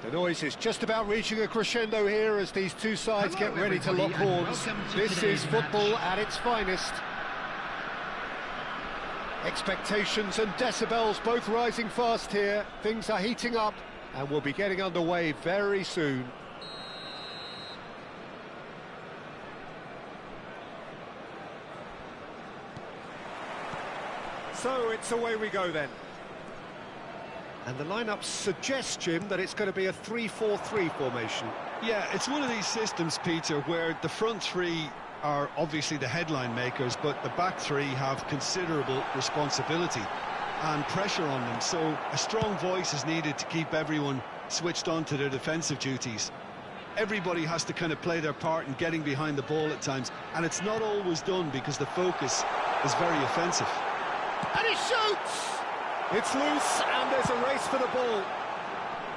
The noise is just about reaching a crescendo here as these two sides get ready to lock horns. This is football at its finest. Expectations and decibels both rising fast here. Things are heating up and we'll be getting underway very soon. So it's away we go then. And the lineup suggests, Jim, that it's going to be a 3-4-3 formation. Yeah, it's one of these systems, Peter, where the front three are obviously the headline makers, but the back three have considerable responsibility and pressure on them. So a strong voice is needed to keep everyone switched on to their defensive duties. Everybody has to kind of play their part in getting behind the ball at times, and it's not always done because the focus is very offensive. And he shoots! It's loose, and there's a race for the ball.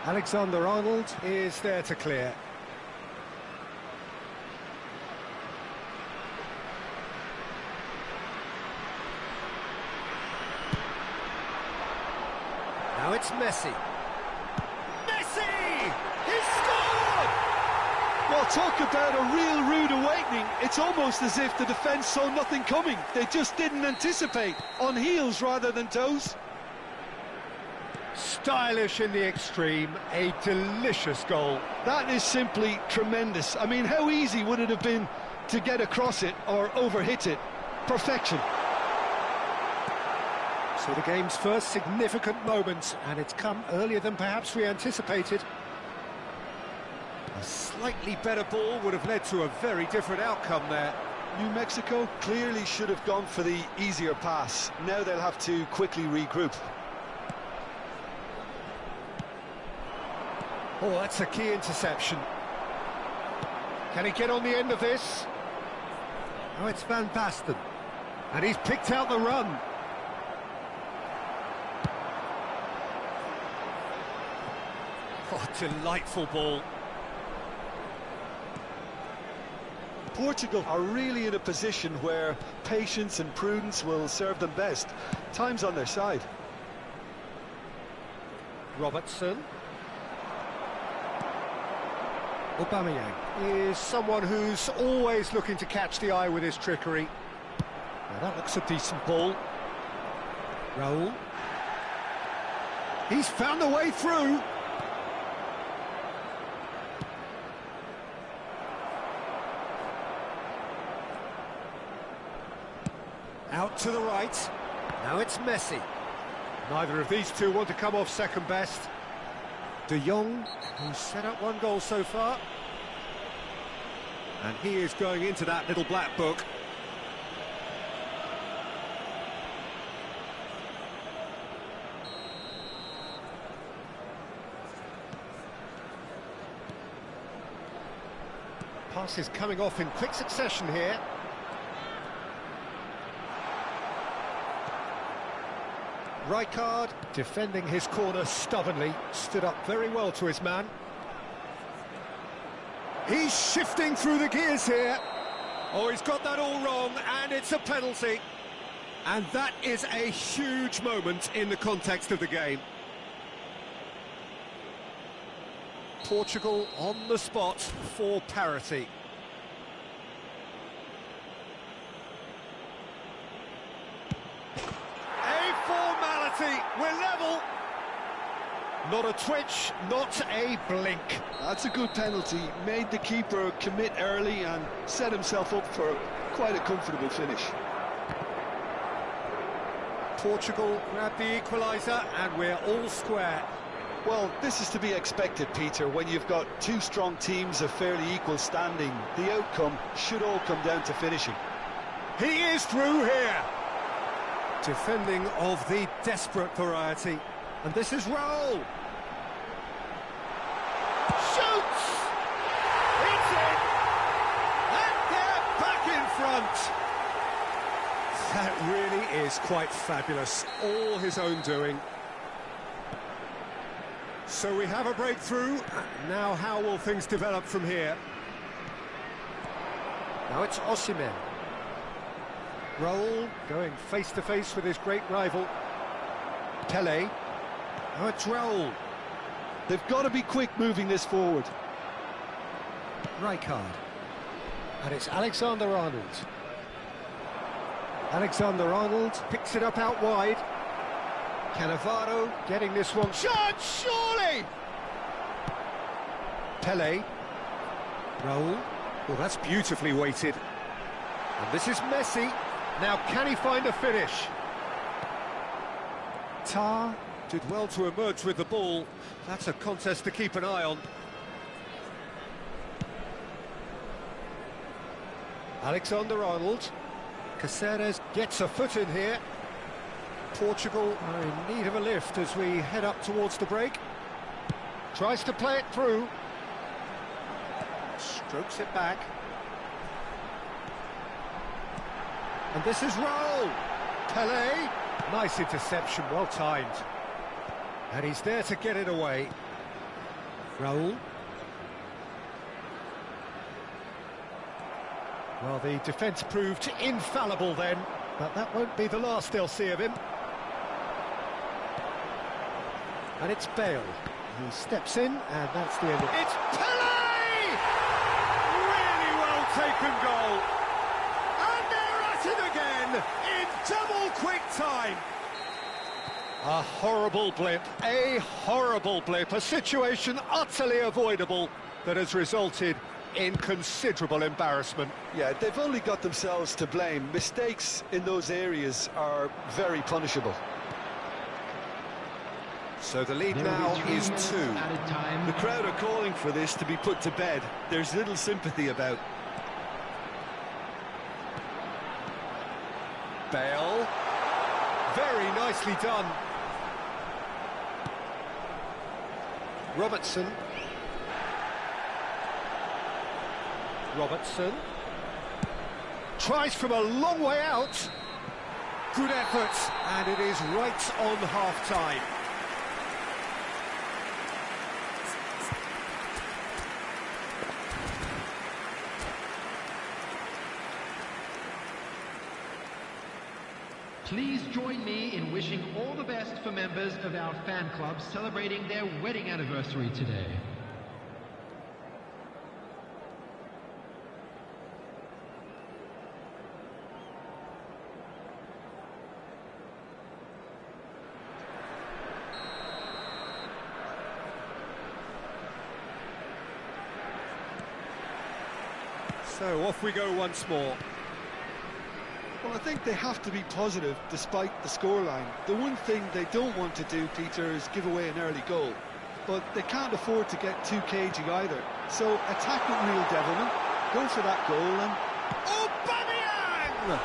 Alexander-Arnold is there to clear. Now it's Messi. Messi! He's scored! Well, talk about a real rude awakening. It's almost as if the defence saw nothing coming. They just didn't anticipate, on heels rather than toes. Stylish in the extreme, a delicious goal. That is simply tremendous. I mean, how easy would it have been to get across it or overhit it? Perfection. So the game's first significant moment, and it's come earlier than perhaps we anticipated. A slightly better ball would have led to a very different outcome there. New Mexico clearly should have gone for the easier pass. Now they'll have to quickly regroup. Oh, that's a key interception. Can he get on the end of this? Oh, it's Van Basten. And he's picked out the run. Oh, delightful ball. Portugal are really in a position where patience and prudence will serve them best. Time's on their side. Robertson. Aubameyang is someone who's always looking to catch the eye with his trickery. Now that looks a decent ball. Raul. He's found a way through. Out to the right. Now it's Messi. Neither of these two want to come off second best. De Jong, who's set up one goal so far. And he is going into that little black book. Pass is coming off in quick succession here. Rijkaard, defending his corner stubbornly, stood up very well to his man. He's shifting through the gears here. Oh, he's got that all wrong, and it's a penalty. And that is a huge moment in the context of the game. Portugal on the spot for parity. We're level. Not a twitch, not a blink. That's a good penalty. Made the keeper commit early and set himself up for quite a comfortable finish. Portugal grabbed the equaliser and we're all square. Well, this is to be expected, Peter. When you've got two strong teams of fairly equal standing, the outcome should all come down to finishing. He is through here. Defending of the desperate variety. And this is Raul. Shoots! It's in! And they're back in front! That really is quite fabulous. All his own doing. So we have a breakthrough. Now how will things develop from here? Now it's Osimhen. Raul going face-to-face with his great rival. Pele. Now it's Raul. They've got to be quick moving this forward. Rijkaard. And it's Alexander-Arnold. Alexander-Arnold picks it up out wide. Cannavaro getting this one. Shot, surely! Pele. Raul. Well, that's beautifully weighted. And this is Messi. Now, can he find a finish? Tar did well to emerge with the ball. That's a contest to keep an eye on. Alexander-Arnold. Caceres gets a foot in here. Portugal are in need of a lift as we head up towards the break. Tries to play it through. Strokes it back. And this is Raul. Pele. Nice interception, well timed. And he's there to get it away. Raul. Well, the defence proved infallible then, but that won't be the last they'll see of him. And it's Bale. He steps in, and that's the end of it. It's Pele! Really well taken goal. And they're at it again in double quick time. A horrible blip, a situation utterly avoidable that has resulted in considerable embarrassment. Yeah, they've only got themselves to blame. Mistakes in those areas are very punishable. So the lead now is 2. The crowd are calling for this to be put to bed. There's little sympathy about. Bale. Very nicely done. Robertson. Robertson. Tries from a long way out. Good effort, and it is right on half-time. Please join me in wishing all the best for members of our fan club celebrating their wedding anniversary today. So off we go once more. Well, I think they have to be positive despite the scoreline. The one thing they don't want to do, Peter, is give away an early goal. But they can't afford to get too cagey either. So attack with real devilment, go for that goal and... Aubameyang!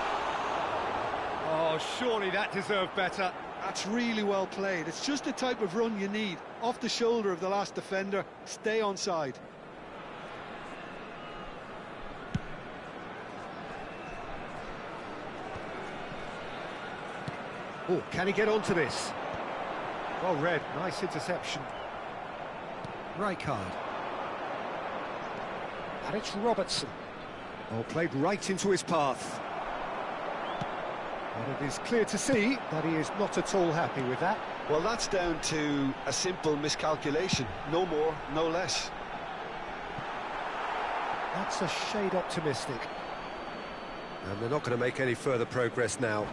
Oh, surely that deserved better. That's really well played. It's just the type of run you need. Off the shoulder of the last defender, stay onside. Oh, can he get onto this? Well read, nice interception. Rijkaard. And it's Robertson. Oh, played right into his path. And it is clear to see that he is not at all happy with that. Well, that's down to a simple miscalculation. No more, no less. That's a shade optimistic. And they're not going to make any further progress now.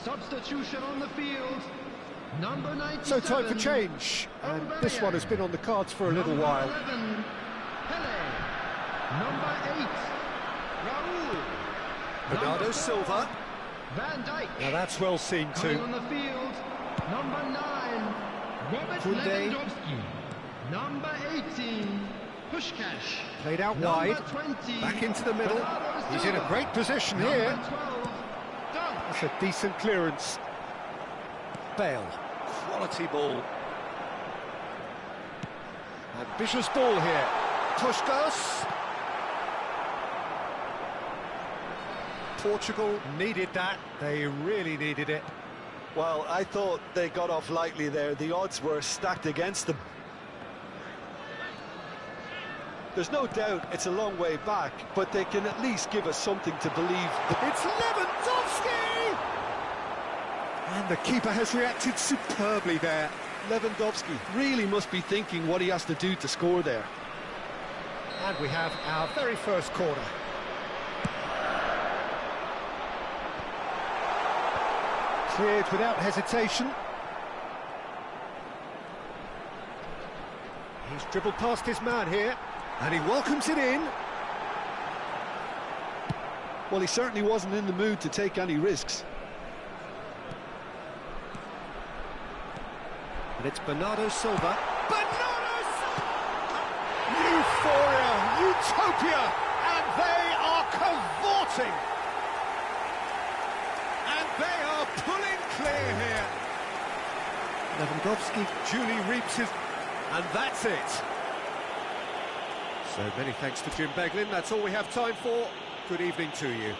Substitution on the field, number 97. So time for change, and this one has been on the cards for a little while. 11, Pele. Number 8, Raul. Bernardo Number 4, Silva. Van Dijk. Now that's well seen Coming too. on the field, number 9, Robert Koundé. Lewandowski. Number 18, Puskás. Played out Number wide, 20, back into the middle. Bernardo He's in a Silva. great position Number here. 12, Dunk. That's a decent clearance. Bale, quality ball. Ambitious ball here. Puskos. Portugal needed that. They really needed it. Well, I thought they got off lightly there. The odds were stacked against them. There's no doubt it's a long way back, but they can at least give us something to believe. It's Lewandowski! And the keeper has reacted superbly there. Lewandowski really must be thinking what he has to do to score there. And we have our very first corner. Cleared without hesitation. He's dribbled past his man here, and he welcomes it in. Well, he certainly wasn't in the mood to take any risks. And it's Bernardo Silva. Bernardo Silva! Euphoria, utopia, and they are cavorting. And they are pulling clear here. Lewandowski duly reaps his... And that's it. So many thanks to Jim Beglin. That's all we have time for. Good evening to you.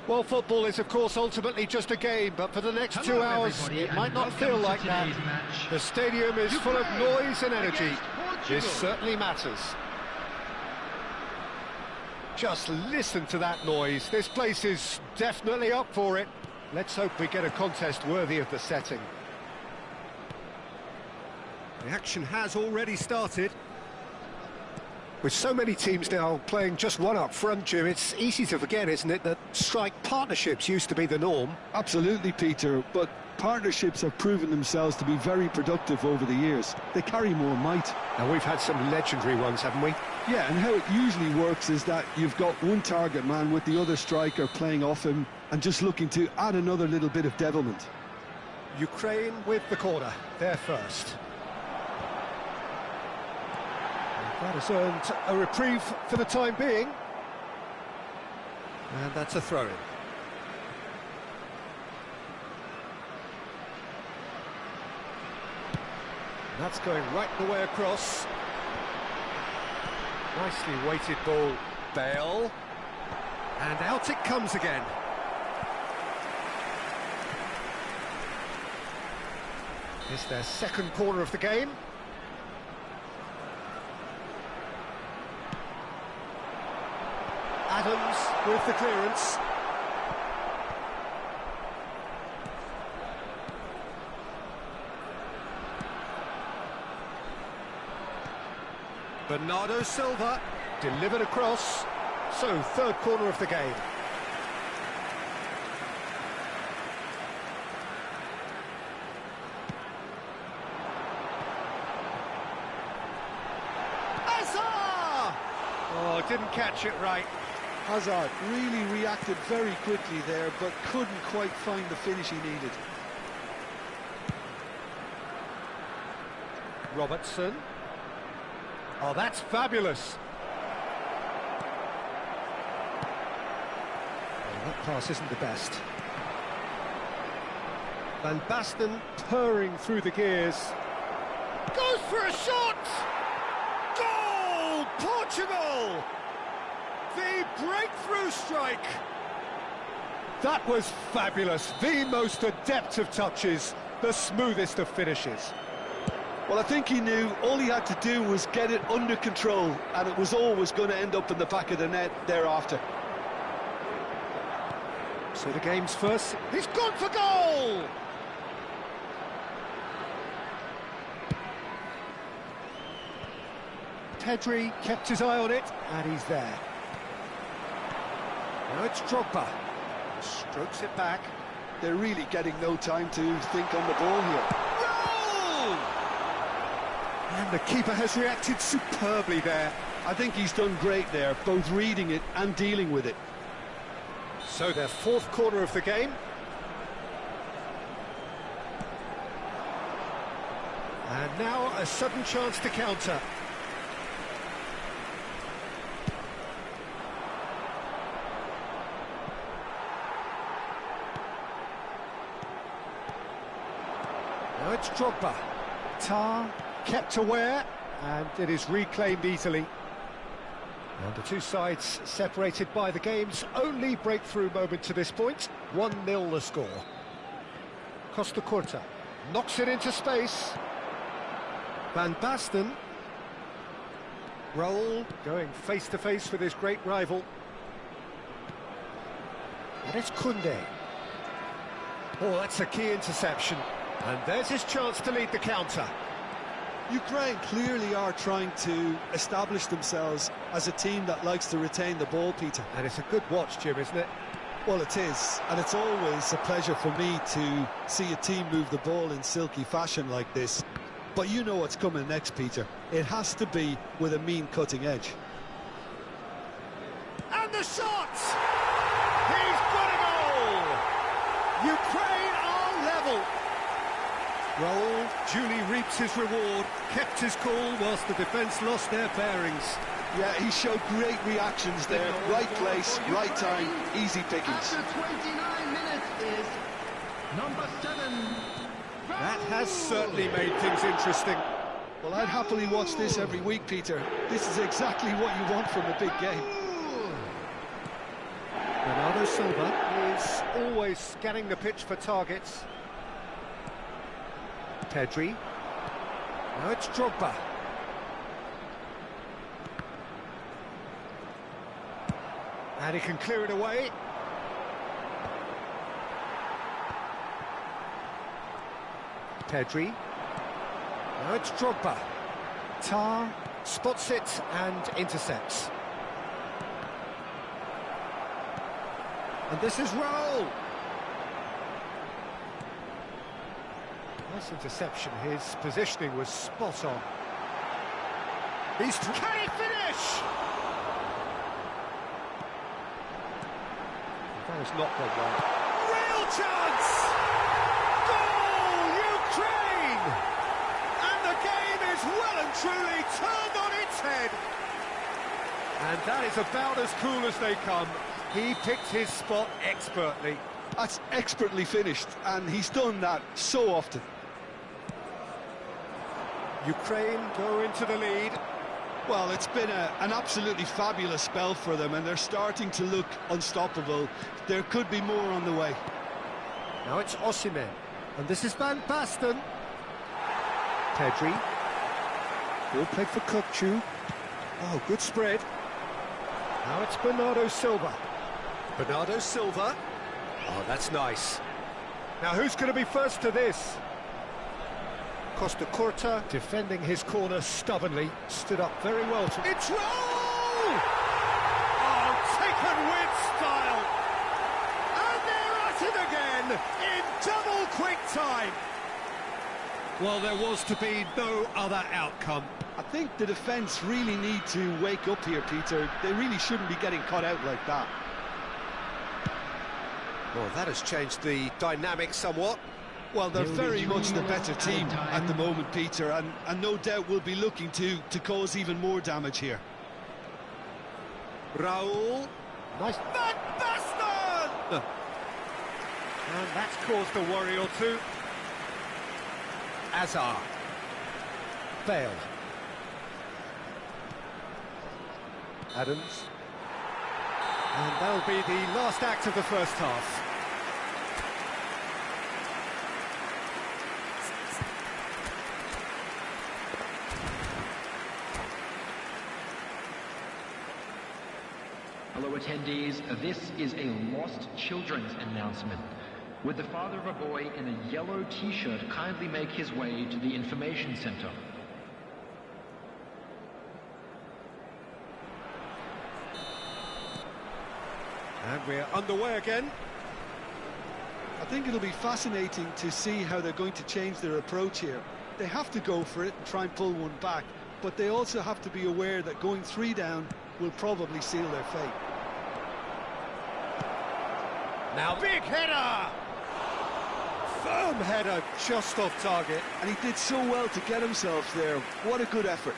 Well, football is, of course, ultimately just a game, but for the next 2 hours, it might not feel like that. The stadium is full of noise and energy. This certainly matters. Just listen to that noise. This place is definitely up for it. Let's hope we get a contest worthy of the setting. The action has already started. With so many teams now playing just one up front, Jim, it's easy to forget, isn't it, that strike partnerships used to be the norm? Absolutely, Peter, but partnerships have proven themselves to be very productive over the years. They carry more might. And we've had some legendary ones, haven't we? Yeah, and how it usually works is that you've got one target man with the other striker playing off him and just looking to add another little bit of devilment. Ukraine with the corner, they're first. That has earned a reprieve for the time being. And that's a throw-in. That's going right the way across. Nicely weighted ball, Bale. And out it comes again. It's their second corner of the game. Adams with the clearance. Bernardo Silva delivered across. So, third corner of the game. Hazard! Oh, didn't catch it right. Hazard really reacted very quickly there, but couldn't quite find the finish he needed. Robertson. Oh, that's fabulous. Oh, that pass isn't the best. Van Basten purring through the gears. Goes for a shot! Goal! Portugal! The breakthrough strike! That was fabulous. The most adept of touches, the smoothest of finishes. Well, I think he knew all he had to do was get it under control, and it was always going to end up in the back of the net thereafter. So the game's first. He's gone for goal! Pedri kept his eye on it, and he's there. Now it's Drogba. Strokes it back. They're really getting no time to think on the ball here. Goal! And the keeper has reacted superbly there. I think he's done great there, both reading it and dealing with it. So their fourth corner of the game. And now a sudden chance to counter. Now it's Drogba. Tar kept aware, and it is reclaimed easily. And the two sides separated by the game's only breakthrough moment to this point. 1-0 the score. Costa Curta knocks it into space. Van Basten. Raul going face-to-face with his great rival. And it's Koundé. Oh, that's a key interception. And there's his chance to lead the counter. Ukraine clearly are trying to establish themselves as a team that likes to retain the ball, Peter. And it's a good watch, Jim, isn't it? Well, it is, and it's always a pleasure for me to see a team move the ball in silky fashion like this. But you know what's coming next, Peter. It has to be with a mean cutting edge. And the shot! He's got a goal! Ukraine are level. Raul duly reaps his reward, kept his cool whilst the defence lost their bearings. Yeah, he showed great reactions there. Right place, right time, easy pickings. After 29 minutes is number 7. That has certainly made things interesting. Well, I'd happily watch this every week, Peter. This is exactly what you want from a big game. Bernardo Silva is always scanning the pitch for targets. Pedri. Now it's Drogba. And he can clear it away. Pedri. Now it's Drogba. Tar spots it and intercepts. And this is Raul. Nice interception. His positioning was spot on. Can he finish? That has not gone well. Real chance! Goal, Ukraine! And the game is well and truly turned on its head. And that is about as cool as they come. He picked his spot expertly. That's expertly finished, and he's done that so often. Ukraine go into the lead. Well, it's been an absolutely fabulous spell for them, and they're starting to look unstoppable. There could be more on the way. Now it's Osimhen, and this is Van Basten. Pedri. Ball played for Kukcu. Oh, good spread. Now it's Bernardo Silva. Bernardo Silva. Oh, that's nice. Now who's going to be first to this? Costa Curta, defending his corner stubbornly, stood up very well. It's Raul! Oh, taken with style! And they're at it again, in double quick time! Well, there was to be no other outcome. I think the defence really need to wake up here, Peter. They really shouldn't be getting caught out like that. Well, that has changed the dynamic somewhat. Well, they're very much the better team at the moment, Peter, and no doubt will be looking to cause even more damage here. Raul. Nice. Van Basten! And that's caused a worry or two. Azar. Bale. Adams. And that'll be the last act of the first half. Hello attendees, this is a lost children's announcement. Would the father of a boy in a yellow t-shirt kindly make his way to the information center? And we're underway again. I think it'll be fascinating to see how they're going to change their approach here. They have to go for it and try and pull one back, but they also have to be aware that going 3 down will probably seal their fate. Now big header! Firm header, just off target. And he did so well to get himself there. What a good effort.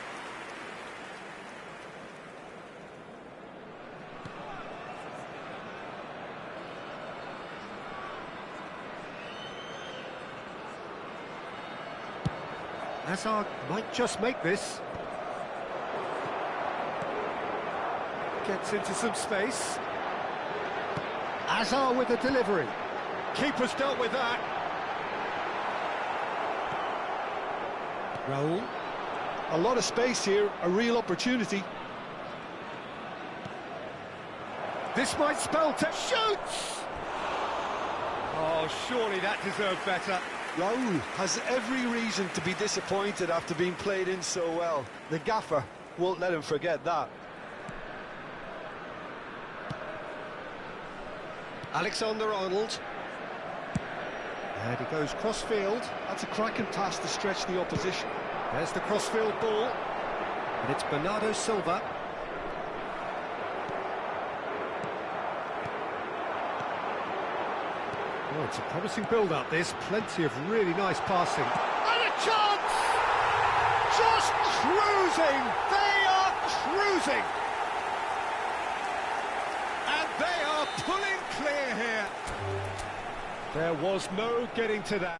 Hazard might just make this. Gets into some space. Hazard with the delivery. Keeper's dealt with that. Raul. A lot of space here, a real opportunity. This might spell to shoots! Oh, surely that deserved better. Raul has every reason to be disappointed after being played in so well. The gaffer won't let him forget that. Alexander-Arnold. And he goes cross-field. That's a cracking pass to stretch the opposition. There's the cross-field ball. And it's Bernardo Silva. Oh, it's a promising build-up, this. Plenty of really nice passing. And a chance! Just cruising! They are cruising! And they are pulling clear here. There was no getting to that.